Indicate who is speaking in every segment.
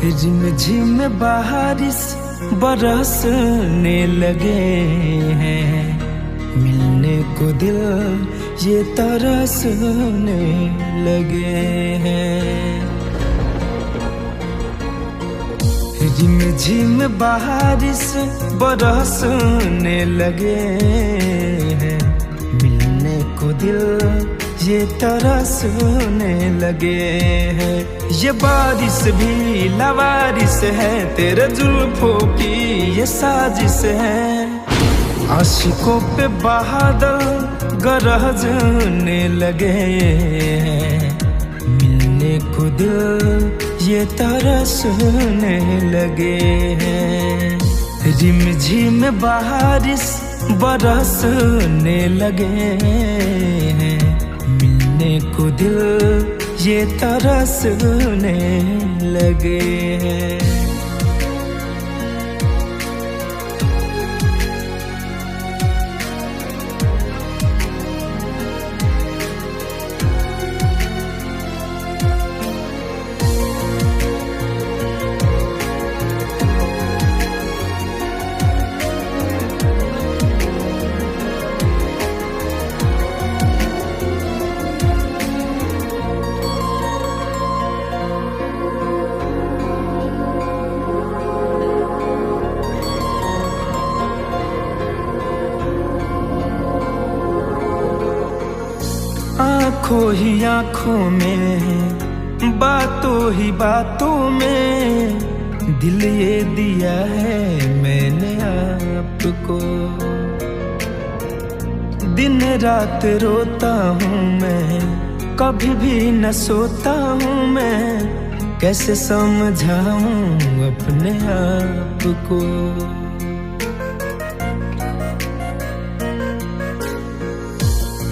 Speaker 1: झिम बारिश बरसने लगे हैं, मिलने को दिल ये तरसने लगे हैं। झिम बारिश बरसने लगे हैं, मिलने को दिल ये तरसने लगे हैं। ये बारिश भी लवारिश है, तेरे जुल्फों की ये साजिश है। आशिकों पे बादल गरजने लगे हैं, मिलने को दिल ये तरसने लगे हैं। झिम बारिश बरसने लगे हैं, मिलने को दिल ये तरसने लगे हैं। आँखों ही आँखों में, बातों ही बातों में, दिल ये दिया है मैंने आपको। दिन रात रोता हूँ मैं, कभी भी न सोता हूँ मैं, कैसे समझाऊँ अपने आप को।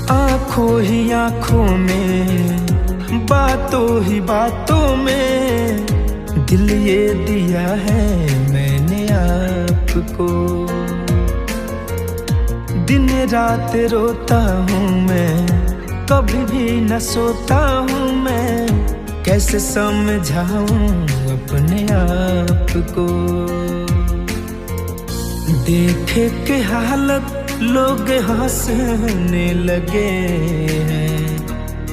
Speaker 1: आँखों ही आँखों में, बातों ही बातों में, दिल ये दिया है मैंने आपको। दिन रात रोता हूँ मैं, कभी भी न सोता हूँ मैं, कैसे समझाऊँ अपने आप को। देखे के हालत लोग हंसने लगे हैं,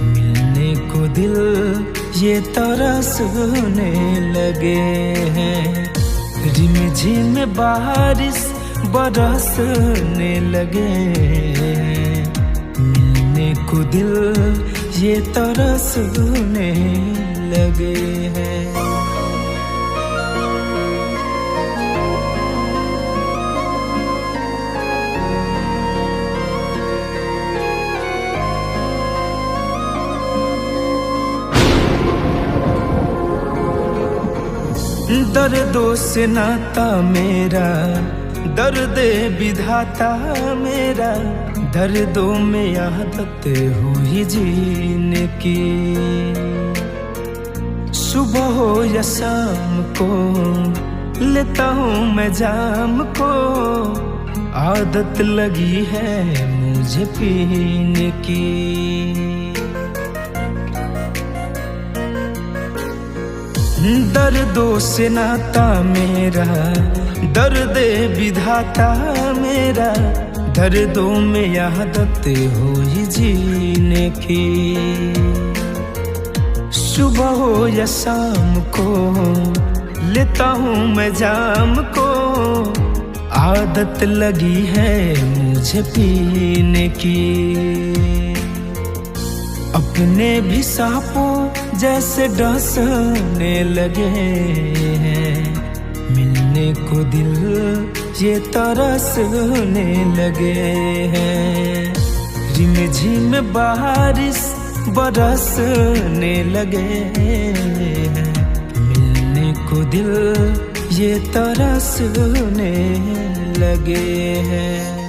Speaker 1: मिलने को दिल ये तरसने लगे हैं। झिम बारिश बरसने लगे हैं, मिलने को दिल ये तरसने लगे हैं। दर्दों से नाता मेरा, दर्द विधाता मेरा, दर्दों में आदत हुई जीने की। सुबह हो या शाम को लेता हूँ मैं जाम को, आदत लगी है मुझे पीने की। दर्दों से नाता मेरा, दर्द विधाता मेरा, दर्दों में आदत हुई जीने की। सुबह हो या शाम को लेता हूँ मैं जाम को, आदत लगी है मुझे पीने की। अपने भी सांपों जैसे डसने लगे हैं, मिलने को दिल ये तरसने लगे हैं। झिम बारिश बरसने लगे हैं, मिलने को दिल ये तरसने लगे हैं।